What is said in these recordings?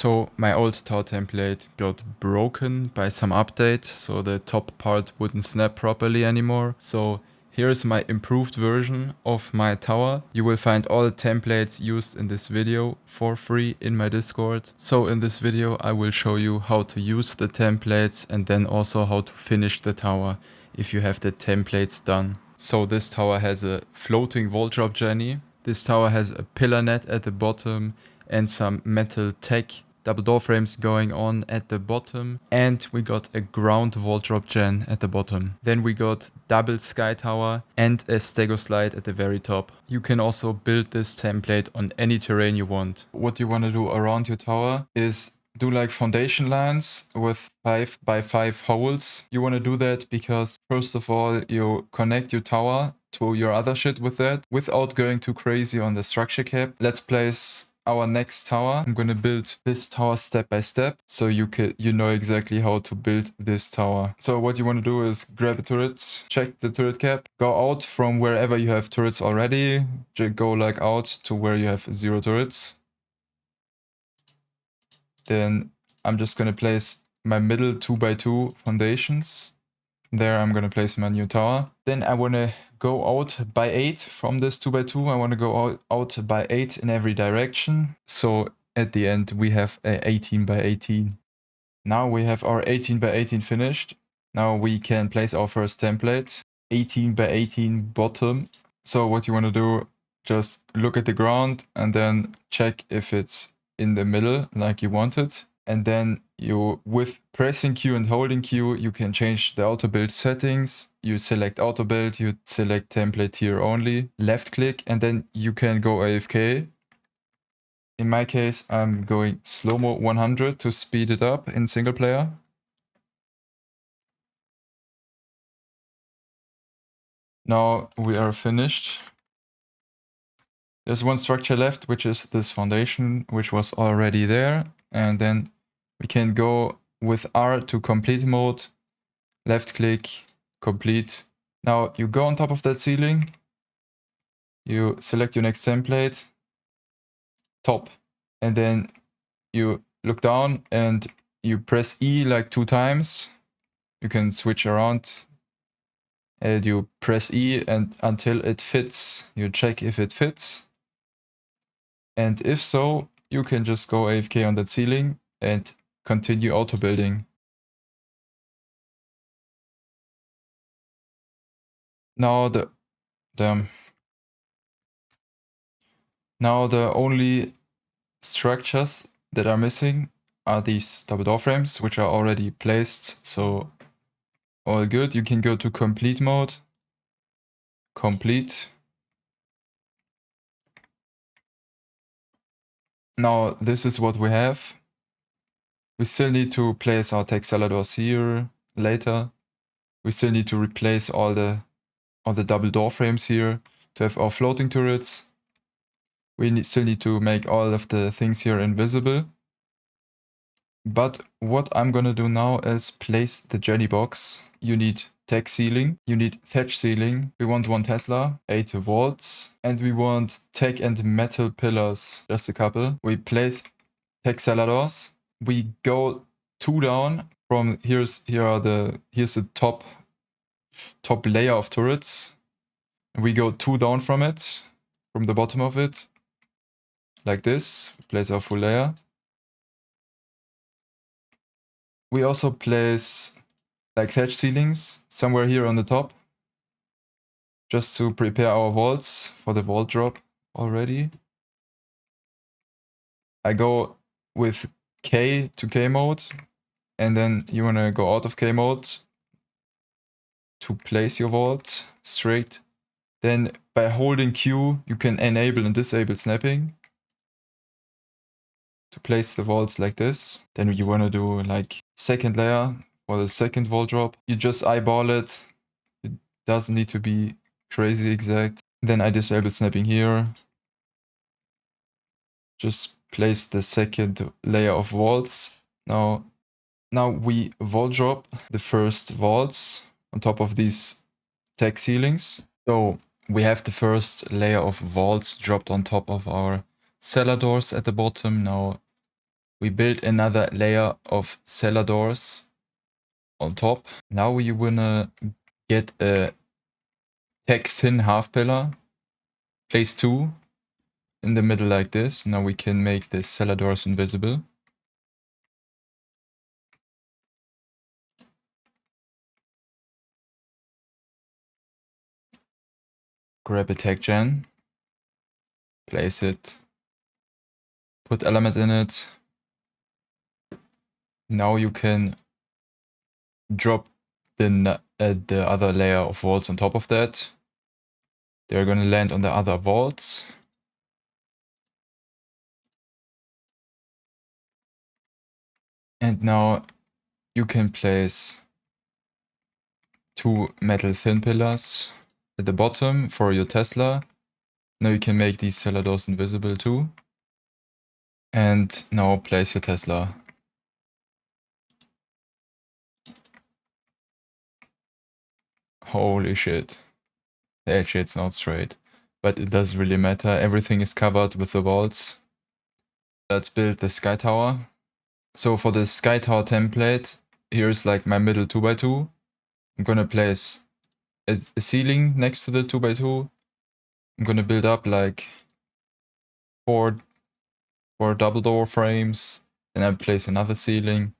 So my old tower template got broken by some update, so the top part wouldn't snap properly anymore. So here's my improved version of my tower. You will find all the templates used in this video for free in my Discord. So in this video I will show you how to use the templates and then also how to finish the tower if you have the templates done. So this tower has a floating wall drop journey. This tower has a pillar net at the bottom and some metal tech double door frames going on at the bottom, and we got a ground wall drop gen at the bottom. Then we got double sky tower and a stego slide at the very top. You can also build this template on any terrain you want. What you want to do around your tower is do like foundation lines with 5 by 5 holes. You want to do that because first of all you connect your tower to your other shit with that without going too crazy on the structure cap. Let's place our next tower. I'm gonna build this tower step by step so you know exactly how to build this tower. So what you want to do is grab a turret, check the turret cap, go out from wherever you have turrets already, go like out to where you have 0 turrets. Then I'm just gonna place my middle 2 by 2 foundations. There I'm gonna place my new tower. Then I wanna go out by 8 from this 2 by 2. I wanna go out by 8 in every direction. So at the end we have a 18 by 18. Now we have our 18 by 18 finished. Now we can place our first template, 18 by 18 bottom. So what you wanna do, just look at the ground and then check if it's in the middle like you want it. And then you, with pressing Q and holding Q, you can change the auto build settings. You select auto build, you select template tier only, left click, and then you can go AFK. In my case, I'm going slow-mo 100 to speed it up in single player. Now we are finished. There's one structure left, which is this foundation, which was already there. And then we can go with R to complete mode, left click, complete. Now you go on top of that ceiling, you select your next template, top, and then you look down and you press E like 2 times. You can switch around and you press E and until it fits, you check if it fits. And if so, you can just go AFK on that ceiling and continue auto building. Now the only structures that are missing are these double door frames, which are already placed, so all good. You can go to complete mode, complete. Now this is what we have. We still need to place our tech cellar doors here later. We still need to replace all the double door frames here to have our floating turrets. We still need to make all of the things here invisible. But what I'm gonna do now is place the Jenny box. You need tech ceiling, you need thatch ceiling, we want 1 Tesla, 8 volts, and we want tech and metal pillars, just a couple. We place tech cellar doors. We go 2 down from here's the top layer of turrets. We go 2 down from it, from the bottom of it, like this. Place our full layer. We also place like thatch ceilings somewhere here on the top, just to prepare our vaults for the vault drop already. I go with K to K mode, and then you want to go out of K mode to place your vault straight. Then by holding Q, you can enable and disable snapping to place the vaults like this. Then you want to do like second layer for the second vault drop. You just eyeball it. It doesn't need to be crazy exact. Then I disable snapping here. Just place the second layer of vaults. Now we vault drop the first vaults on top of these tech ceilings. So we have the first layer of vaults dropped on top of our cellar doors at the bottom. Now We built another layer of cellar doors on top. Now we wanna get a tech thin half pillar. Place 2 in the middle like this. Now we can make the cellar doors invisible. Grab a tech gen. Place it. Put element in it. Now you can drop the other layer of walls on top of that. They're gonna land on the other walls. And now you can place 2 metal thin pillars at the bottom for your Tesla. Now you can make these cellar doors invisible too. And now place your Tesla. Holy shit. That shit's not straight. But it doesn't really matter. Everything is covered with the walls. Let's build the sky tower. So for the sky tower template, here's like my middle 2x2. I'm gonna place a ceiling next to the 2x2. I'm gonna build up like four double door frames. Then I place another ceiling.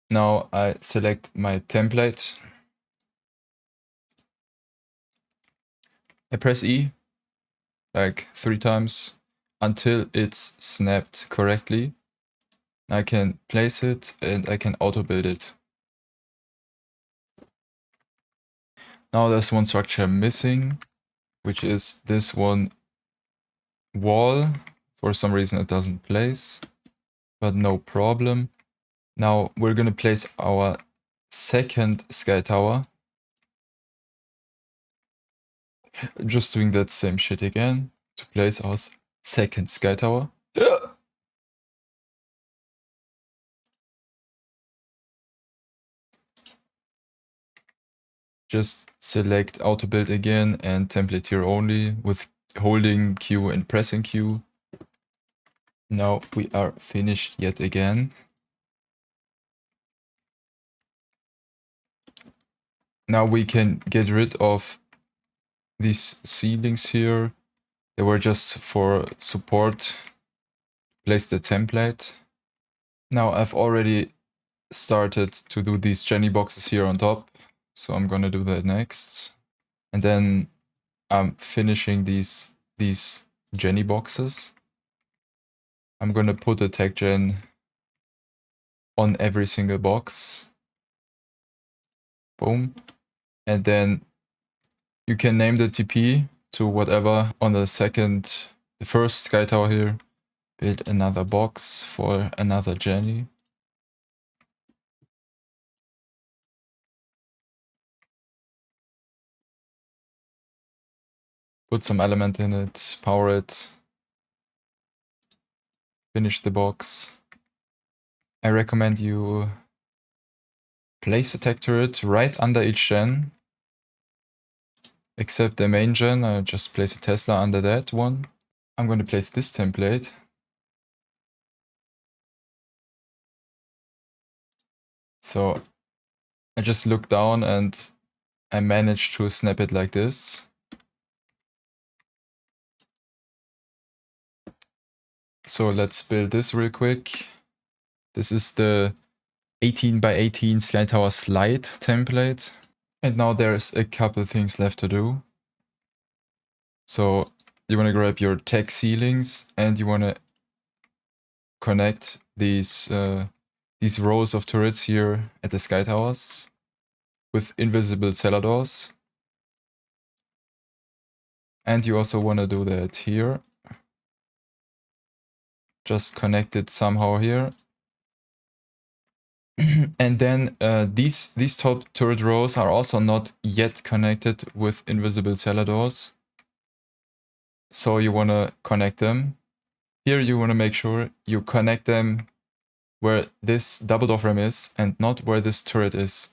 Now I select my template. I press E like 3 times until it's snapped correctly. I can place it and I can auto build it. Now there's one structure missing, which is this one wall. For some reason it doesn't place, but no problem. Now we're gonna place our second sky tower. Just doing that same shit again to place our second sky tower. Just select auto build again and template here only with holding Q and pressing Q. Now we are finished yet again. Now we can get rid of these ceilings here. They were just for support. Place the template. Now I've already started to do these Jenny boxes here on top. So I'm gonna do that next. And then I'm finishing these Jenny boxes. I'm gonna put a tech gen on every single box. Boom. And then you can name the TP to whatever on the first sky tower here. Build another box for another Jenny. Put some element in it, power it. Finish the box. I recommend you place a tech turret right under each gen. Except the main gen, I just place a Tesla under that one. I'm going to place this template. So I just look down and I managed to snap it like this. So let's build this real quick. This is the 18 by 18 Sky Tower slide template. And now there's a couple things left to do. So you want to grab your tech ceilings and you want to connect these rows of turrets here at the Sky Towers with invisible cellar doors. And you also want to do that here. Just connect it somehow here. And then these top turret rows are also not yet connected with invisible cellar doors. So you want to connect them. Here you want to make sure you connect them where this double door frame is and not where this turret is.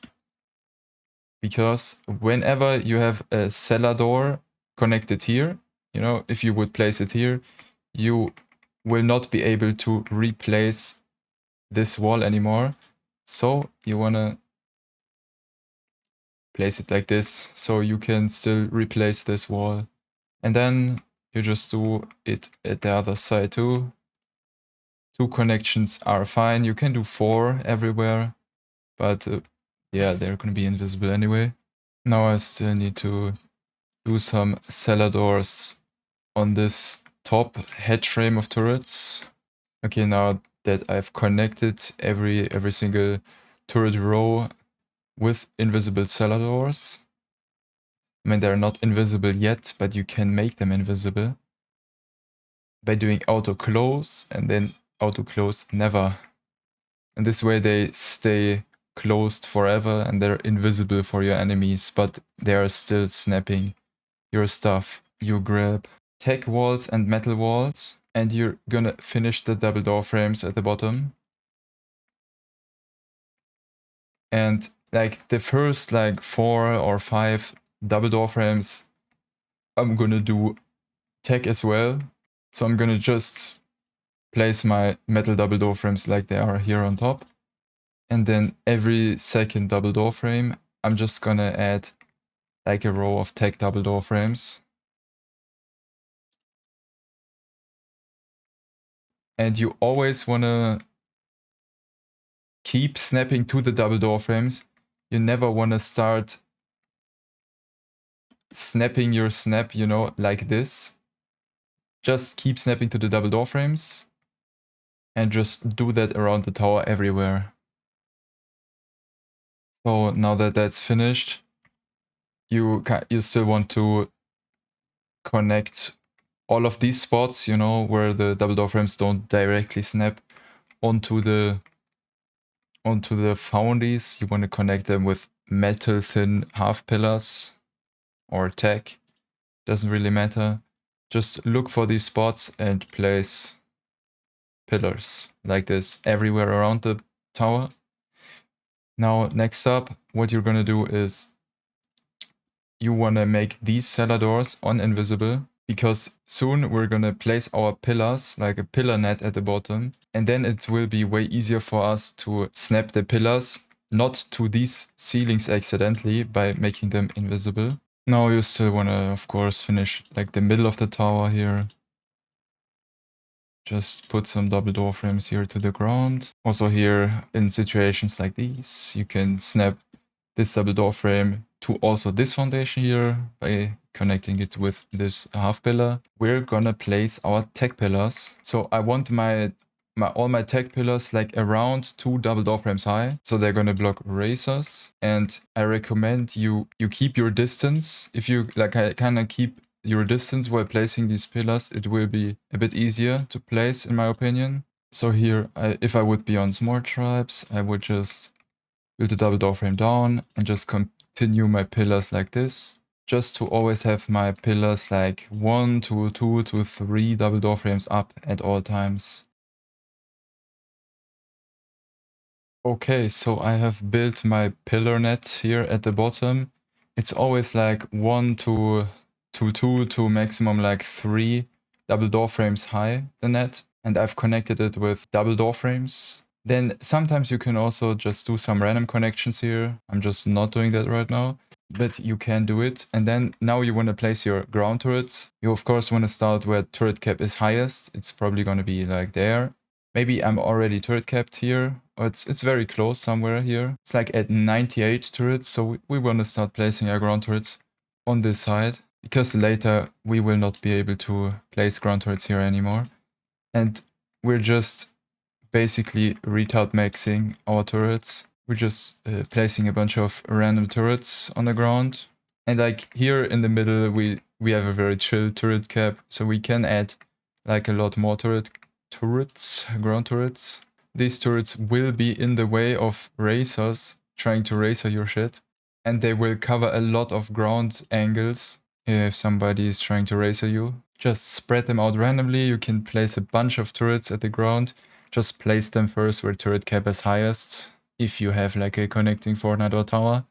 Because whenever you have a cellar door connected here, you know, if you would place it here, you will not be able to replace this wall anymore. So you wanna place it like this, so you can still replace this wall. And then you just do it at the other side too. 2 connections are fine. You can do 4 everywhere, but yeah, they're gonna be invisible anyway. Now I still need to do some cellar doors on this top head frame of turrets. Okay, now that I've connected every single turret row with invisible cellar doors. I mean, they're not invisible yet, but you can make them invisible by doing auto close and then auto close never. And this way they stay closed forever and they're invisible for your enemies, but they are still snapping your stuff. You grab tech walls and metal walls, and you're gonna finish the double door frames at the bottom. And like the first like 4 or 5 double door frames, I'm gonna do tech as well. So I'm gonna just place my metal double door frames like they are here on top. And then every second double door frame, I'm just gonna add like a row of tech double door frames. And you always wanna keep snapping to the double door frames. You never wanna start snapping your snap, you know, like this. Just keep snapping to the double door frames and just do that around the tower everywhere. So now that that's finished, you still want to connect all of these spots, you know, where the double door frames don't directly snap onto the foundies. You want to connect them with metal thin half pillars or tech. Doesn't really matter. Just look for these spots and place pillars like this everywhere around the tower. Now, next up, what you're gonna do is you wanna make these cellar doors uninvisible, because soon we're gonna place our pillars, like a pillar net at the bottom, and then it will be way easier for us to snap the pillars, not to these ceilings accidentally, by making them invisible. Now you still wanna, of course, finish like the middle of the tower here. Just put some double door frames here to the ground. Also here, in situations like these, you can snap this double door frame to also this foundation here by connecting it with this half pillar. We're gonna place our tech pillars. So I want all my tech pillars like around 2 double door frames high, so they're gonna block racers. And I recommend you keep your distance. If you like kind of keep your distance while placing these pillars, it will be a bit easier to place, in my opinion. So here, if I would be on small tribes, I would just build the double door frame down and just continue my pillars like this, just to always have my pillars like 1 to 2 to 3 double door frames up at all times. Okay, so I have built my pillar net here at the bottom. It's always like 1 to 2 to maximum like 3 double door frames high, the net. And I've connected it with double door frames. Then sometimes you can also just do some random connections here. I'm just not doing that right now, but you can do it. And then now you want to place your ground turrets. You of course want to start where turret cap is highest. It's probably going to be like there. Maybe I'm already turret capped here. Or it's very close somewhere here. It's like at 98 turrets, so we want to start placing our ground turrets on this side, because later we will not be able to place ground turrets here anymore. And we're just basically retard maxing our turrets. We're just placing a bunch of random turrets on the ground. And like here in the middle, we have a very chill turret cap, so we can add like a lot more turrets, ground turrets. These turrets will be in the way of racers trying to racer your shit, and they will cover a lot of ground angles if somebody is trying to racer you. Just spread them out randomly. You can place a bunch of turrets at the ground. Just place them first where turret cap is highest, if you have like a connecting Fortnite or tower.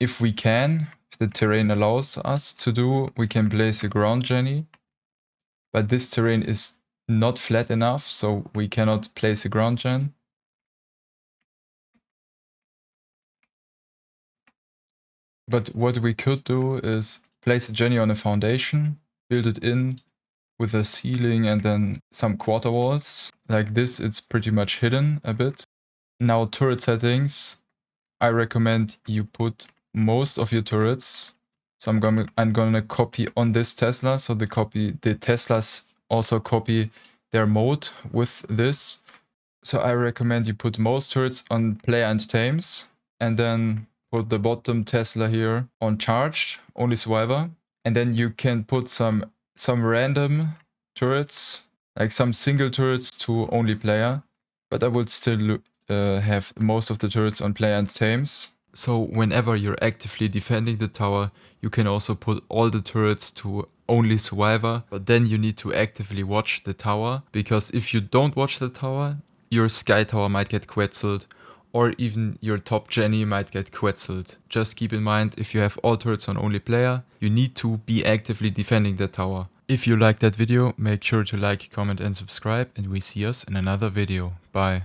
If we can, if the terrain allows us to do, we can place a ground Jenny. But this terrain is not flat enough, so we cannot place a ground gen. But what we could do is place a Jenny on a foundation, build it in with a ceiling and then some quarter walls. Like this, it's pretty much hidden a bit. Now turret settings, I recommend you put most of your turrets. So I'm gonna copy on this Tesla. So the Teslas also copy their mode with this. So I recommend you put most turrets on player and tames, and then put the bottom Tesla here on charged, only survivor. And then you can put some random turrets, like some single turrets to only player. But I would still have most of the turrets on player and tames. So whenever you're actively defending the tower, you can also put all the turrets to only survivor, but then you need to actively watch the tower, because if you don't watch the tower, your sky tower might get quetzaled, or even your top Jenny might get quetzaled. Just keep in mind, if you have all turrets on only player, you need to be actively defending the tower. If you liked that video, make sure to like, comment and subscribe, and we see us in another video. Bye.